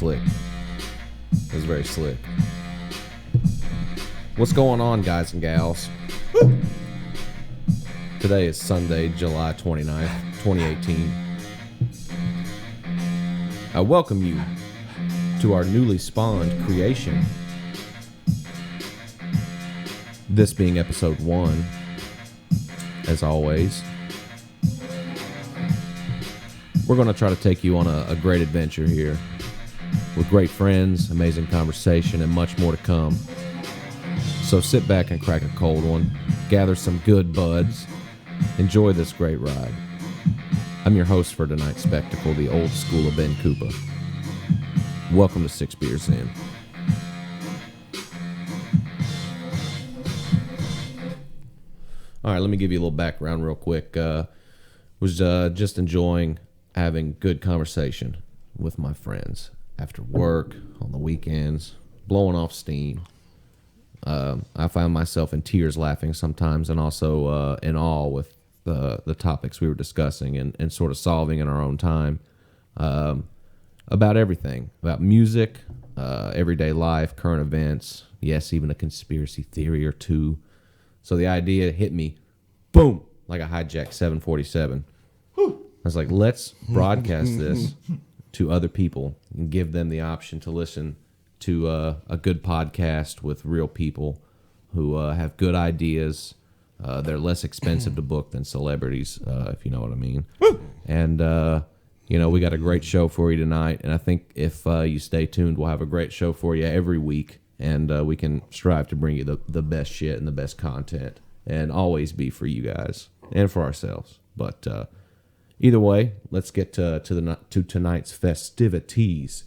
slick. It was very slick. What's going on, guys and gals? Woo! Today is Sunday, July 29th, 2018. I welcome you to our newly spawned creation. This being episode 1, as always. We're going to try to take you on a great adventure here with great friends, amazing conversation, and much more to come. So sit back and crack a cold one, gather some good buds, enjoy this great ride. I'm your host for tonight's spectacle, the old school of Ben Koopa. Welcome to 6 Beers In. All right, let me give you a little background real quick. Was just enjoying having good conversation with my friends after work, on the weekends, blowing off steam. I find myself in tears laughing sometimes, and also in awe with the topics we were discussing and sort of solving in our own time about everything, about music, everyday life, current events, yes, even a conspiracy theory or two. So the idea hit me, boom, like a hijacked 747. I was like, let's broadcast this to other people and give them the option to listen to a good podcast with real people who have good ideas. They're less expensive to book than celebrities, if you know what I mean. And, we got a great show for you tonight. And I think if you stay tuned, we'll have a great show for you every week. And we can strive to bring you the best shit and the best content. And always be for you guys and for ourselves. But either way, let's get to tonight's festivities.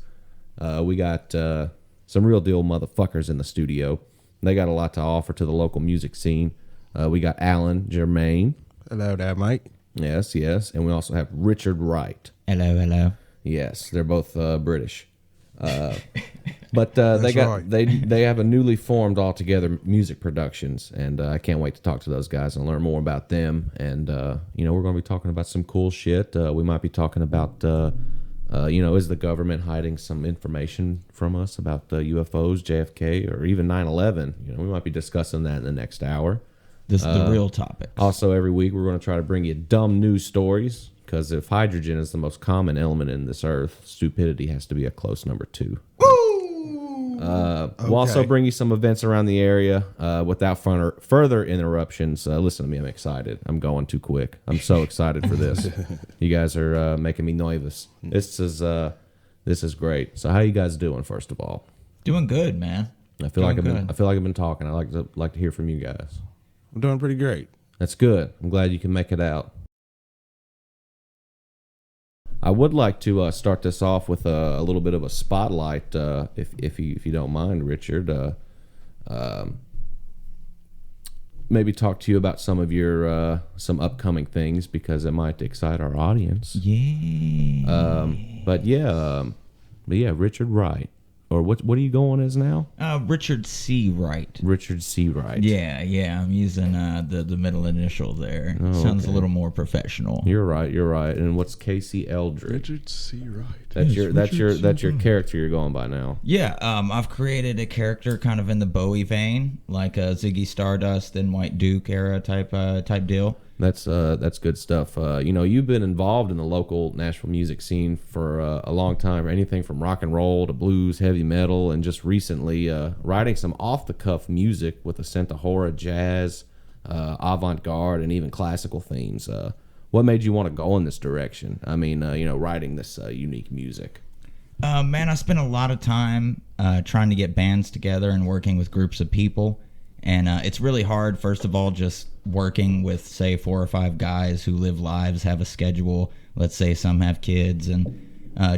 We got some real deal motherfuckers in the studio. They got a lot to offer to the local music scene. We got Alan Germain. Hello there, mate. Yes. And we also have Richard Wright. Hello. Yes, they're both British. But they have a newly formed Altogether Music Productions, and I can't wait to talk to those guys and learn more about them. And we're going to be talking about some cool shit. We might be talking about is the government hiding some information from us about UFOs, JFK, or even 9/11? We might be discussing that in the next hour. This is the real topic. Also, every week we're going to try to bring you dumb news stories, because if hydrogen is the most common element in this earth, stupidity has to be a close number 2. We'll also bring you some events around the area. Without further interruptions, listen to me, I'm excited. I'm going too quick. I'm so excited for this. You guys are making me nervous. This is great. So how you guys doing, first of all? Doing good, man. I feel like I've been talking. I like to hear from you guys. I'm doing pretty great. That's good. I'm glad you can make it out. I would like to start this off with a little bit of a spotlight, if you don't mind, Richard. Maybe talk to you about some of your some upcoming things, because it might excite our audience. Yeah. But yeah, Richard Wright. Or what are you going as now? Richard C. Wright. Richard C. Wright. Yeah. I'm using the middle initial there. Sounds a little more professional. You're right. And what's Casey Eldridge? Richard C. Wright. That's your character you're going by now. Yeah. I've created a character kind of in the Bowie vein, like a Ziggy Stardust and White Duke era type deal. That's good stuff. You've been involved in the local Nashville music scene for a long time. Anything from rock and roll to blues, heavy metal, and just recently writing some off-the-cuff music with a scent of horror, jazz, avant-garde, and even classical themes. What made you want to go in this direction? I mean, writing this unique music. Man, I spent a lot of time trying to get bands together and working with groups of people. And it's really hard, first of all, just working with, say, 4 or 5 guys who live lives, have a schedule. Let's say some have kids, and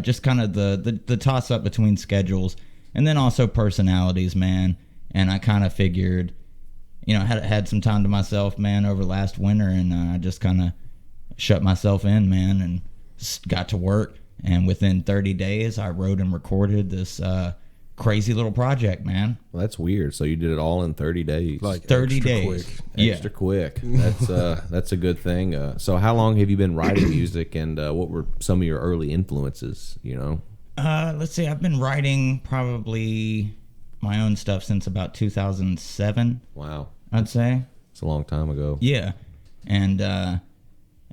just kind of the toss-up between schedules. And then also personalities, man. And I kind of figured, had some time to myself, man, over last winter, and I just kind of shut myself in, man, and got to work. And within 30 days, I wrote and recorded this crazy little project, man. Well, that's weird. So you did it all in 30 days. Like 30 days. Quick. Extra quick. That's a good thing. So how long have you been writing music, and what were some of your early influences, Let's see. I've been writing probably my own stuff since about 2007. Wow, I'd say. it's a long time ago. Yeah, and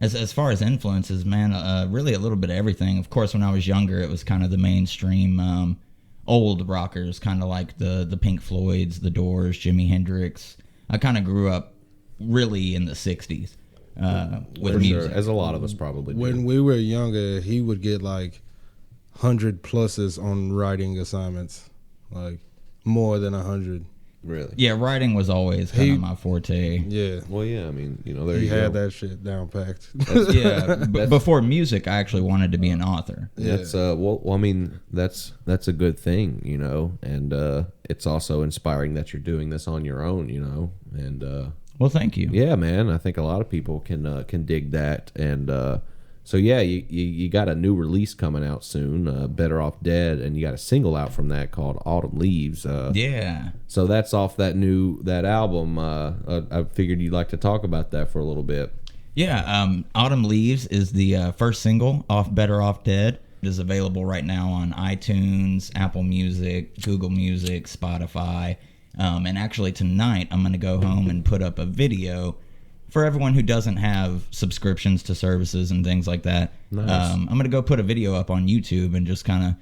as far as influences, man, really a little bit of everything. Of course, when I was younger, it was kind of the mainstream old rockers, kind of like the Pink Floyds, the Doors, Jimi Hendrix. I kind of grew up really in the '60s with For music. sure, as a lot of us probably When do. we were younger, he would get like 100 pluses on writing assignments, like more than 100. Really? Yeah, writing was always kind of my forte. Yeah, Well, yeah. I mean, there he you had go. that shit down packed. Yeah, before music, I actually wanted to be an author. That's well, I mean, that's a good thing, and it's also inspiring that you're doing this on your own, and Well, thank you. yeah, man, I think a lot of people can dig that, and so yeah, you got a new release coming out soon, Better Off Dead, and you got a single out from that called Autumn Leaves. Yeah. So that's off that album. I figured you'd like to talk about that for a little bit. Yeah, Autumn Leaves is the first single off Better Off Dead. It is available right now on iTunes, Apple Music, Google Music, Spotify. And actually tonight I'm going to go home and put up a video for everyone who doesn't have subscriptions to services and things like that. Nice. I'm going to go put a video up on YouTube and just kind of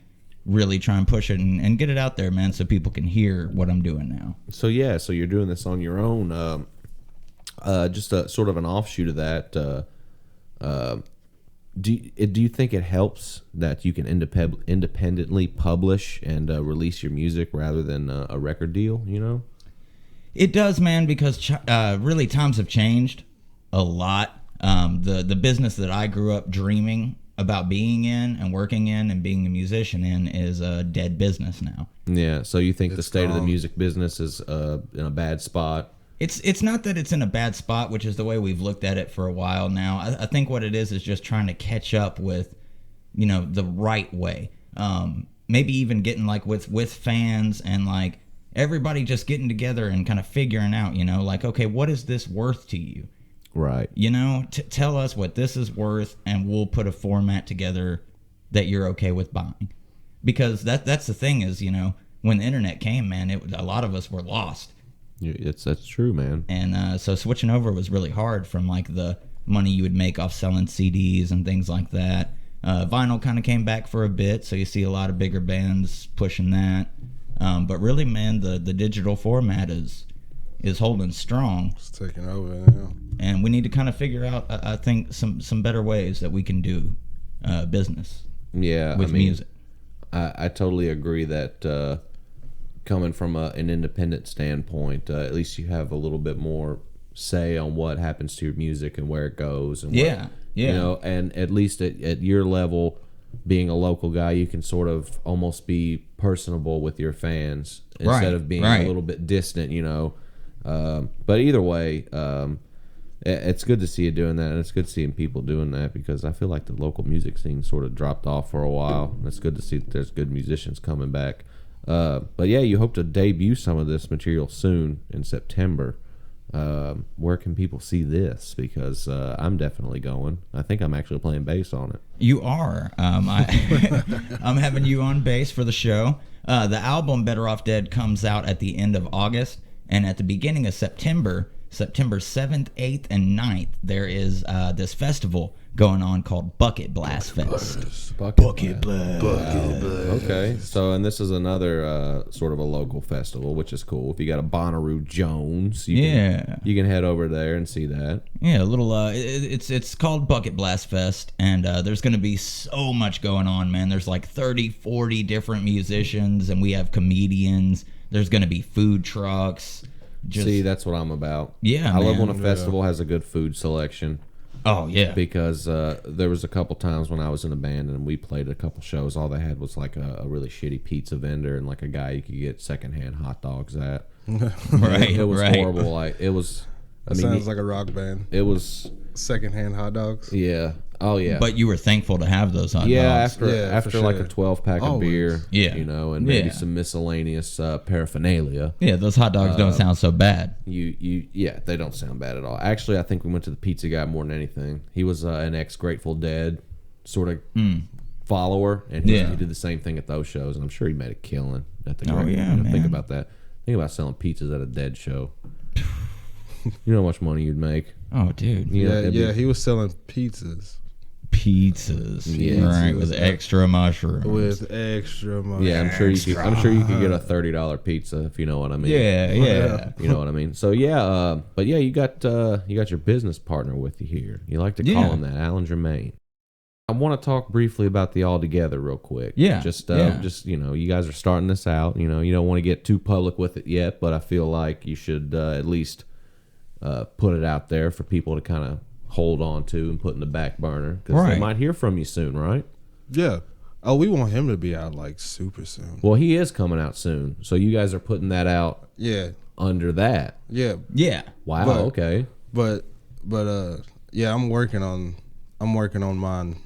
really try and push it and get it out there, man, so people can hear what I'm doing now. So yeah, so you're doing this on your own. Just a sort of an offshoot of that. Do you think it helps that you can independently publish and release your music rather than a record deal? It does, man, because really times have changed a lot. The business that I grew up dreaming about being in and working in and being a musician in is a dead business now. Yeah. So you think the It's state of the gone. music business is in a bad spot? It's not that it's in a bad spot, which is the way we've looked at it for a while now. I think what it is just trying to catch up with, the right way. Maybe even getting like with fans and like everybody just getting together and kind of figuring out, like, okay, what is this worth to you? Right. Tell us what this is worth, and we'll put a format together that you're okay with buying. Because that's the thing is, when the internet came, man, a lot of us were lost. That's true, man. And so switching over was really hard from like the money you would make off selling CDs and things like that. Vinyl kind of came back for a bit, so you see a lot of bigger bands pushing that. But really, man, the digital format is holding strong, It's taking over now. and we need to kind of figure out, I think, some better ways that we can do business Yeah. with music. I totally agree that coming from an independent standpoint, at least you have a little bit more say on what happens to your music and where it goes. And Yeah, and at least at your level, being a local guy, you can sort of almost be personable with your fans instead of being a little bit distant, But either way, it's good to see you doing that, and it's good seeing people doing that because I feel like the local music scene sort of dropped off for a while. And it's good to see that there's good musicians coming back. But yeah, you hope to debut some of this material soon in September. Where can people see this? Because I'm definitely going. I think I'm actually playing bass on it. You are. I'm having you on bass for the show. The album Better Off Dead comes out at the end of August, and at the beginning of September 7th, 8th, and 9th, there is this festival going on called Bucket Blast Fest. Bucket Blast. Okay, so and this is another sort of a local festival, which is cool. If you got a Bonnaroo Jones, you can head over there and see that. Yeah, a little. It's called Bucket Blast Fest, and there's going to be so much going on, man. There's like 30, 40 different musicians, and we have comedians. There's going to be food trucks. See, that's what I'm about. Yeah, I love man. when a festival has a good food selection. Oh yeah, Because there was a couple times when I was in a band and we played a couple shows. All they had was like a really shitty pizza vendor and like a guy you could get secondhand hot dogs at. right. It was right. horrible. Like it was. That sounds like a rock band. It was. Secondhand hot dogs. Yeah. Oh yeah. But you were thankful to have those hot yeah, dogs. after for like sure. a 12-pack of Always. beer, Yeah. and maybe Yeah. some miscellaneous paraphernalia. Yeah, those hot dogs don't sound so bad. Yeah, they don't sound bad at all. Actually, I think we went to the pizza guy more than anything. He was an ex Grateful Dead sort of follower, and he did the same thing at those shows, and I'm sure he made a killing at the. Oh yeah, man. Think about that. Think about selling pizzas at a dead show. You know how much money you'd make. Oh, dude. He was selling pizzas. Pizzas, right? With extra mushrooms. Yeah, I'm sure you could get a $30 pizza if you know what I mean. Yeah. You know what I mean. So but yeah, you got your business partner with you here. You like to call him that, Alan Germain. I want to talk briefly about the All Together real quick. Yeah. Just you guys are starting this out. You don't want to get too public with it yet, but I feel like you should at least put it out there for people to kind of hold on to and put in the back burner because they might hear from you soon, right? Yeah. Oh, we want him to be out like super soon. Well, he is coming out soon, so you guys are putting that out. Yeah. Under that. Yeah. Yeah. Wow. Okay. But yeah, I'm working on mine,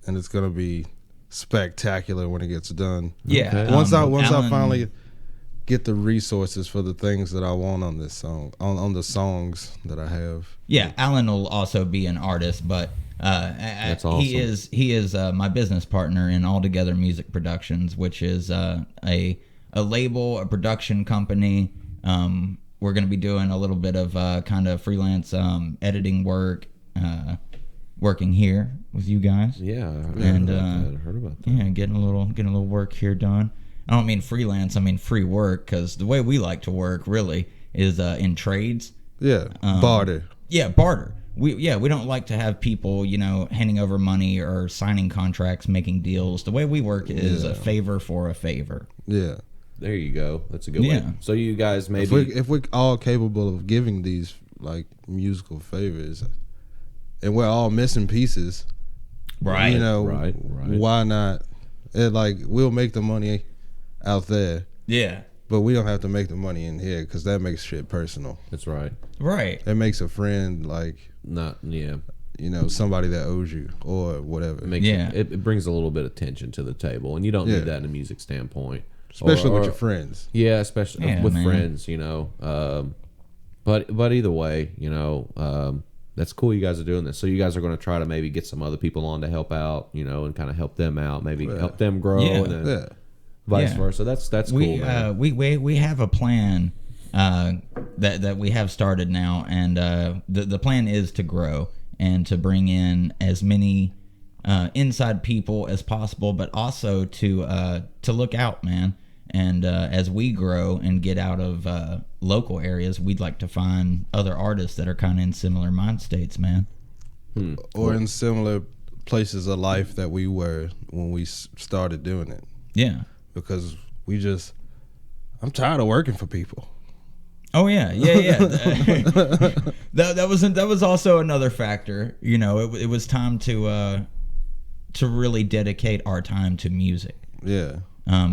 and it's gonna be spectacular when it gets done. Yeah. Okay. Once I finally get the resources for the things that I want on this song, on the songs that I have. Yeah, Alan will also be an artist, but That's awesome. he is my business partner in All Together Music Productions, which is a label, a production company. We're going to be doing a little bit of kind of freelance editing work, working here with you guys. Yeah, I heard about that. Yeah, getting a little work here done. I don't mean freelance, I mean free work, because the way we like to work really is in trades. Yeah, barter. Yeah, barter. We don't like to have people, handing over money or signing contracts, making deals. The way we work is a favor for a favor. Yeah. There you go. That's a good way. So you guys maybe if we're all capable of giving these like musical favors, and we're all missing pieces, right? Right. Why not? We'll make the money out there. Yeah. But we don't have to make the money in here because that makes shit personal. That's right. Right. It makes a friend somebody that owes you or whatever. It brings a little bit of tension to the table, and you don't need that in a music standpoint. Especially with your friends. Yeah, especially with friends, But either way, that's cool you guys are doing this. So you guys are going to try to maybe get some other people on to help out, and kind of help them out, maybe help them grow and then vice versa. That's cool, man. We have a plan that we have started now, and the plan is to grow and to bring in as many inside people as possible, but also to look out, man. And as we grow and get out of local areas, we'd like to find other artists that are kind of in similar mind states, man. Or in similar places of life that we were when we started doing it. Yeah. Because I'm tired of working for people. Oh yeah. That was also another factor. It was time to really dedicate our time to music. Yeah.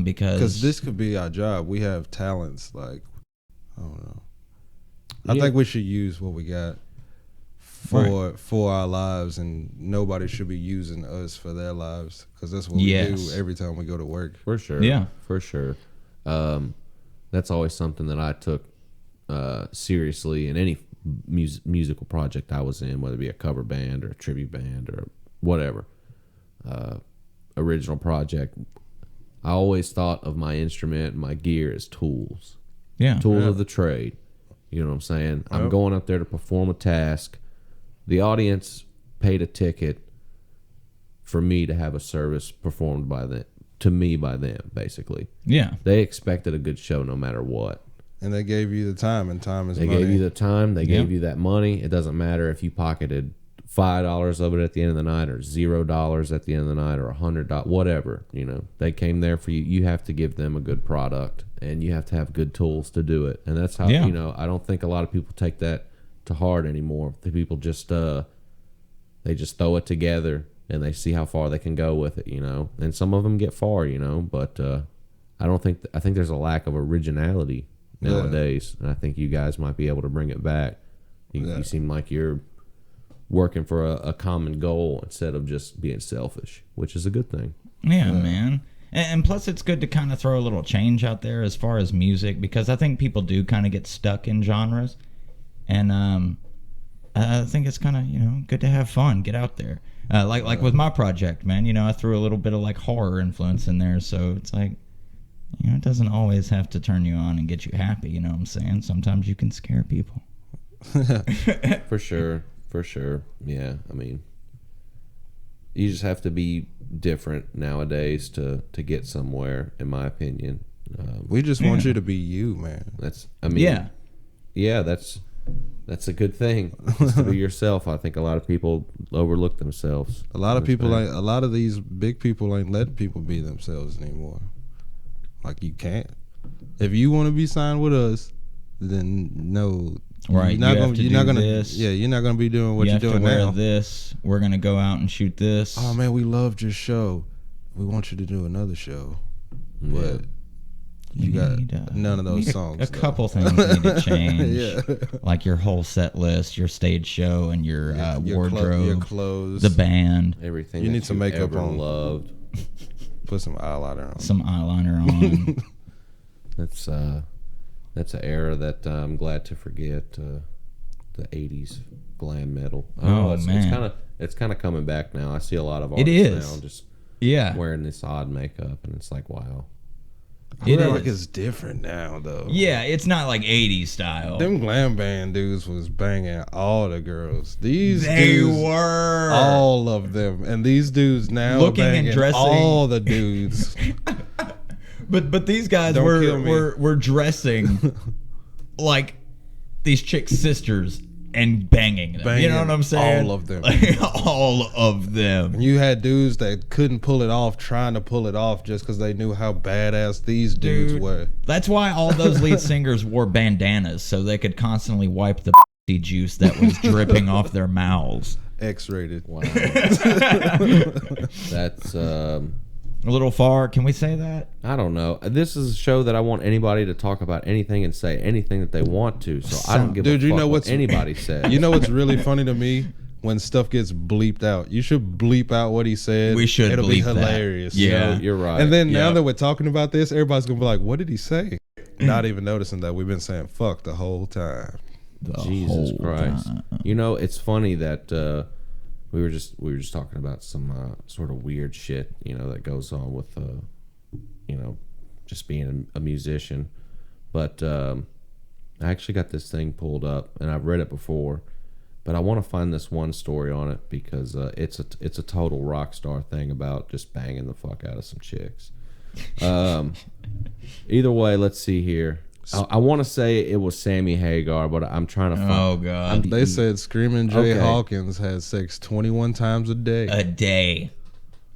Because this could be our job. We have talents. I don't know. I think we should use what we got for our lives, and nobody should be using us for their lives, because that's what we do every time we go to work. For sure. Yeah, for sure. That's always something that I took seriously in any musical project I was in, whether it be a cover band or a tribute band or whatever original project. I always thought of my instrument and my gear as tools. Yeah. Tools of the trade. You know what I'm saying? I'm going up there to perform a task. The audience paid a ticket for me to have a service performed by them, by them, basically. Yeah. They expected a good show no matter what. And they gave you the time, and time is money. They gave you the time. They gave you that money. It doesn't matter if you pocketed $5 of it at the end of the night, or $0 at the end of the night, or $100, whatever. They came there for you. You have to give them a good product, and you have to have good tools to do it. And that's how I don't think a lot of people take that to heart anymore. The people just they just throw it together and they see how far they can go with it. And some of them get far. But I think there's a lack of originality nowadays, and I think you guys might be able to bring it back. You seem like you're working for a common goal instead of just being selfish, which is a good thing. Yeah, man. And plus, it's good to kind of throw a little change out there as far as music, because I think people do kind of get stuck in genres. And I think it's kind of good to have fun, get out there. Like with my project, man. I threw a little bit of like horror influence in there, so it's like it doesn't always have to turn you on and get you happy. You know what I'm saying? Sometimes you can scare people. For sure. Yeah, I mean, you just have to be different nowadays to get somewhere, in my opinion. We just want you to be you, man. That's a good thing. Just to be yourself. I think a lot of people overlook themselves. A lot of these big people ain't letting people be themselves anymore. Like, you can't. If you want to be signed with us, then no. Right, you're not gonna this. Yeah, you're not gonna be doing what you're doing now. You have to wear this. We're gonna go out and shoot this. Oh man, we loved your show. We want you to do another show, but you got none of those songs. A couple things need to change, like your whole set list, your stage show, and your wardrobe, your clothes, the band, everything. You need some makeup on. Loved. Put some eyeliner on. That's an era that I'm glad to forget. The '80s glam metal. Man, it's kind of coming back now. I see a lot of artists now just wearing this odd makeup, and it's like, wow. I feel like it's different now, though. Yeah, it's not like '80s style. Them glam band dudes was banging all the girls. They were all of them, and these dudes now looking banging and dressing all the dudes. But these guys were dressing like these chicks' sisters and banging them. You know what I'm saying? All of them. All of them. And you had dudes that couldn't pull it off, trying to pull it off just because they knew how badass these dudes were. That's why all those lead singers wore bandanas, so they could constantly wipe the juice that was dripping off their mouths. X-rated. Wow. That's... a little far. Can we say that? I don't know. This is a show that I want anybody to talk about anything and say anything that they want to. So I don't give a fuck what anybody says. You know what's really funny to me? When stuff gets bleeped out. You should bleep out what he said. We should. It'll be hilarious. Yeah, you're right. And then now that we're talking about this, everybody's gonna be like, "What did he say?" Not even noticing that we've been saying "fuck" the whole time. Jesus Christ! It's funny that. We were just talking about some sort of weird shit, that goes on with, just being a musician. But I actually got this thing pulled up, and I've read it before, but I want to find this one story on it because it's a total rock star thing about just banging the fuck out of some chicks. Either way, let's see here. I want to say it was Sammy Hagar, but I'm trying to find... Oh, God. They said Screaming Jay Hawkins had sex 21 times a day. A day.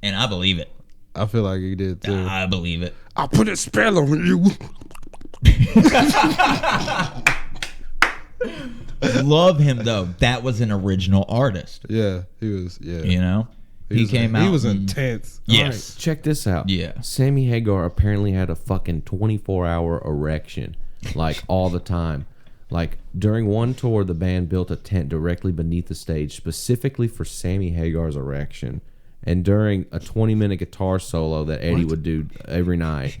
And I believe it. I feel like he did, too. I believe it. I'll put a spell on you. Love him, though. That was an original artist. Yeah, he was, yeah. He came out. He was intense. Yes. Right, check this out. Yeah. Sammy Hagar apparently had a fucking 24-hour erection, like all the time. Like during one tour, the band built a tent directly beneath the stage specifically for Sammy Hagar's erection. And during a 20-minute guitar solo that Eddie would do every night,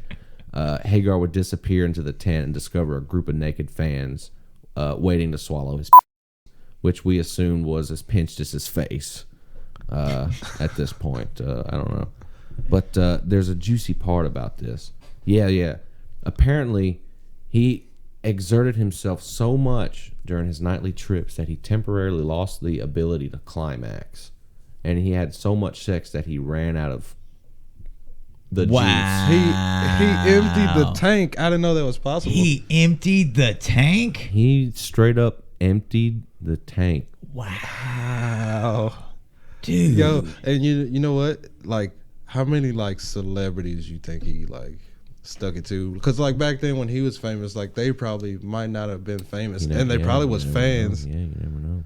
Hagar would disappear into the tent and discover a group of naked fans waiting to swallow his which we assumed was as pinched as his face. At this point, I don't know, but there's a juicy part about this. Yeah. Apparently, he exerted himself so much during his nightly trips that he temporarily lost the ability to climax, and he had so much sex that he ran out of the juice. He emptied the tank. I didn't know that was possible. He emptied the tank? He straight up emptied the tank. Wow. Dude. Yo, and you know what? Like, how many like celebrities you think he like stuck it to? Because like back then when he was famous, like they probably might not have been famous, and they probably was fans. Yeah, you never know.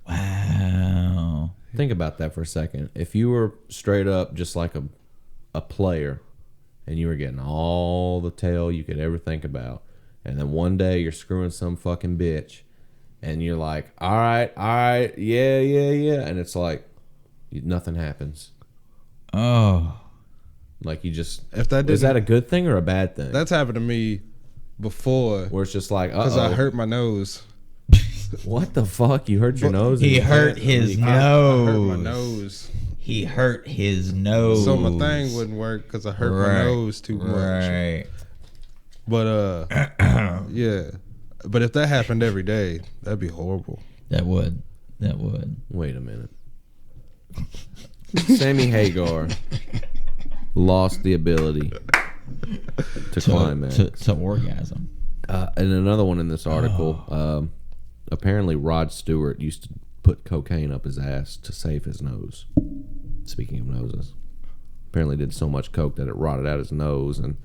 Wow. Think about that for a second. If you were straight up just like a player, and you were getting all the tail you could ever think about, and then one day you're screwing some fucking bitch, and you're like, all right, yeah, and it's like. Nothing happens. Oh, like you just. If that is that a good thing or a bad thing? That's happened to me before. Where it's just like, because I hurt my nose. What the fuck? You hurt your nose? He hurt his nose. I hurt my nose. He hurt his nose. So my thing wouldn't work because I hurt my nose too much. Right. But yeah. But if that happened every day, that'd be horrible. That would. Wait a minute. Sammy Hagar lost the ability to climax. To orgasm. And another one in this article, apparently Rod Stewart used to put cocaine up his ass to save his nose. Speaking of noses. Apparently did so much coke that it rotted out his nose, and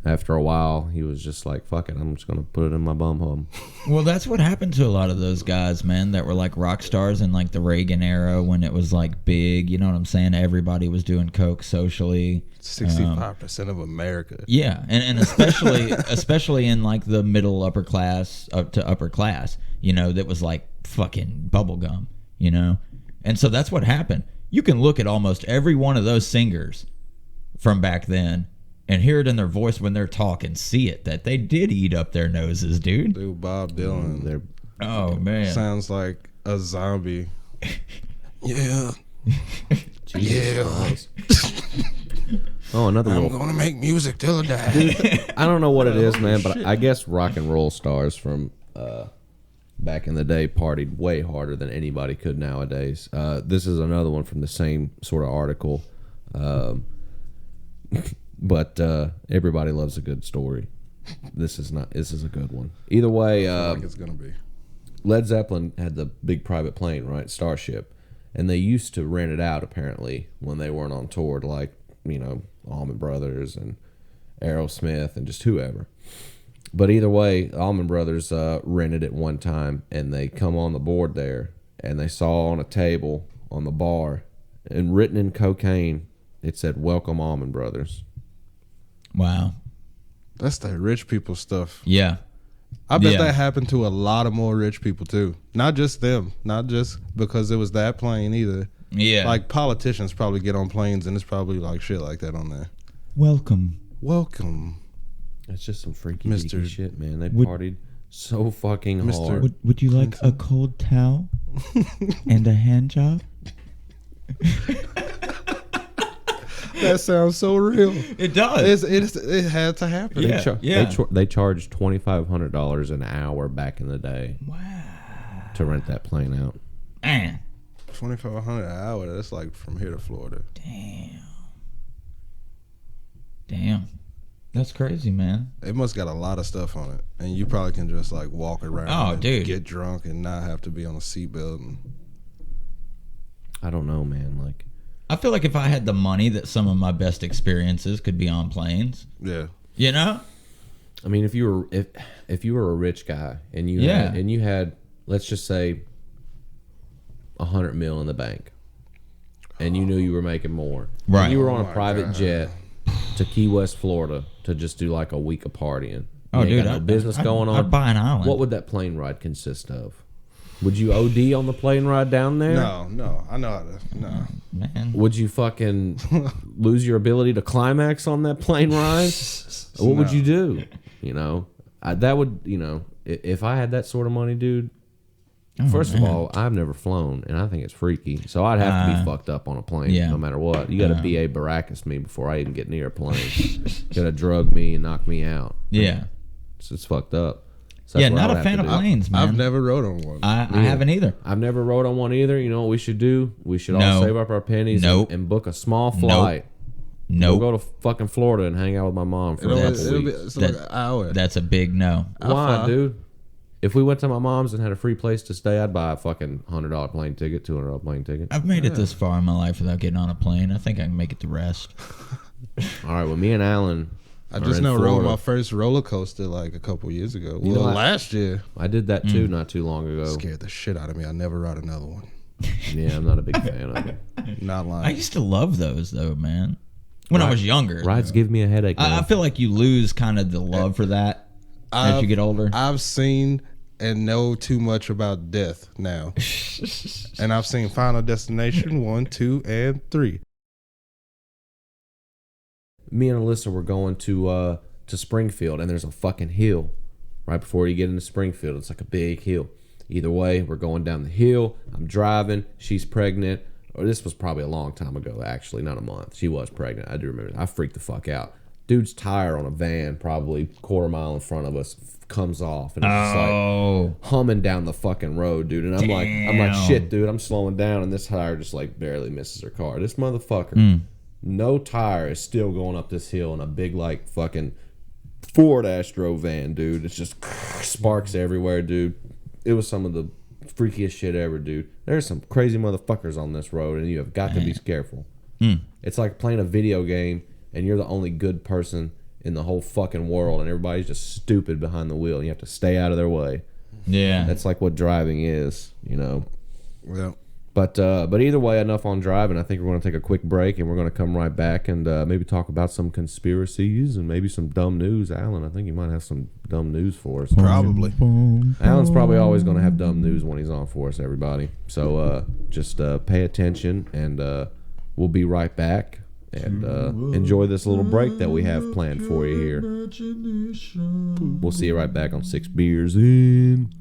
after a while he was just like, fuck it, I'm just going to put it in my bum hole. Well, that's what happened to a lot of those guys, man, that were like rock stars in like the Reagan era when it was like big, you know what I'm saying? Everybody was doing coke socially. 65% of America. Yeah, and especially in like the middle upper class up to upper class, you know, that was like fucking bubblegum, you know? And so that's what happened. You can look at almost every one of those singers from back then and hear it in their voice when they're talking, see it, that they did eat up their noses, dude. Dude, Bob Dylan. Oh, man. Sounds like a zombie. Yeah. Yeah. Oh, another I'm little... going to make music till I die. Dude, I don't know what it is, man, but I guess rock and roll stars from back in the day partied way harder than anybody could nowadays. This is another one from the same sort of article. But everybody loves a good story. This is a good one. Either way, I feel like it's going to be. Led Zeppelin had the big private plane, right? Starship. And they used to rent it out, apparently, when they weren't on tour to, like, you know, Allman Brothers and Aerosmith and just whoever. But either way, Allman Brothers rented it one time, and they come on the board there, and they saw on a table on the bar, and written in cocaine, it said, "Welcome, Allman Brothers." Wow. That's that rich people stuff. Yeah. I bet that happened to a lot of more rich people, too. Not just them. Not just because it was that plane, either. Yeah. Like, politicians probably get on planes, and it's probably, like, shit like that on there. Welcome. That's just some freaky Mr. deaky shit, man. They partied so fucking hard. Would you like a cold towel and a hand job? That sounds so real. It does. It had to happen. They charged $2,500 an hour back in the day. Wow. To rent that plane out. Man. $2,500 an hour. That's like from here to Florida. Damn. That's crazy, man. It must got a lot of stuff on it, and you probably can just like walk around. Oh, dude. Get drunk and not have to be on a seatbelt. I don't know, man. Like, I feel like if I had the money, that some of my best experiences could be on planes. Yeah. You know? I mean, if you were a rich guy and you had, let's just say, $100 million in the bank, and you knew you were making more, right? And you were on a private jet to Key West, Florida, to just do like a week of partying. Oh, dude, got no business going on. I'd buy an island. What would that plane ride consist of? Would you OD on the plane ride down there? No, I know how to. No, man. Would you fucking lose your ability to climax on that plane ride? What would you do? You know, that would, you know, if I had that sort of money, dude. First of all, I've never flown, and I think it's freaky. So I'd have to be fucked up on a plane, no matter what. You got to B.A. Baracus me before I even get near a plane. Got to drug me and knock me out. Yeah, it's fucked up. So yeah, not a fan of planes, man. I've never rode on one. I haven't either. I've never rode on one either. You know what we should do? We should all save up our pennies and book a small flight. We'll go to fucking Florida and hang out with my mom for a couple weeks. It's like an hour. That's a big no. Why, dude? If we went to my mom's and had a free place to stay, I'd buy a fucking $100 plane ticket, $200 plane ticket. I've made it this far in my life without getting on a plane. I think I can make it the rest. All right, well, me and Alan. I just now rode my first roller coaster like a couple years ago. Well, last year. I did that too, not too long ago. Scared the shit out of me. I never rode another one. Yeah, I'm not a big fan of it. Not lying. I used to love those though, man. When I was younger. Rides give me a headache. I feel like you lose kind of the love for that as you get older. I've seen and know too much about death now. And I've seen Final Destination 1, 2, and 3. Me and Alyssa were going to Springfield, and there's a fucking hill right before you get into Springfield. It's like a big hill. Either way, we're going down the hill. I'm driving. She's pregnant. Or this was probably a long time ago, actually, not a month. She was pregnant. I do remember. I freaked the fuck out. Dude's tire on a van, probably quarter mile in front of us, comes off, and it's just like humming down the fucking road, dude. And I'm like, shit, dude. I'm slowing down, and this tire just like barely misses her car. This motherfucker, no tire is still going up this hill in a big like fucking Ford Astro van, dude. It's just sparks everywhere, dude. It was some of the freakiest shit ever, dude. There's some crazy motherfuckers on this road, and you have got to be careful. It's like playing a video game, and you're the only good person in the whole fucking world, and everybody's just stupid behind the wheel, and you have to stay out of their way. Yeah. That's like what driving is, you know. Yeah. But either way, enough on driving. I think we're going to take a quick break, and we're going to come right back and maybe talk about some conspiracies and maybe some dumb news. Alan, I think you might have some dumb news for us. Probably. Alan's probably always going to have dumb news when he's on for us, everybody. So just pay attention, and we'll be right back. And enjoy this little break that we have planned for you here. We'll see you right back on 6 Beers In.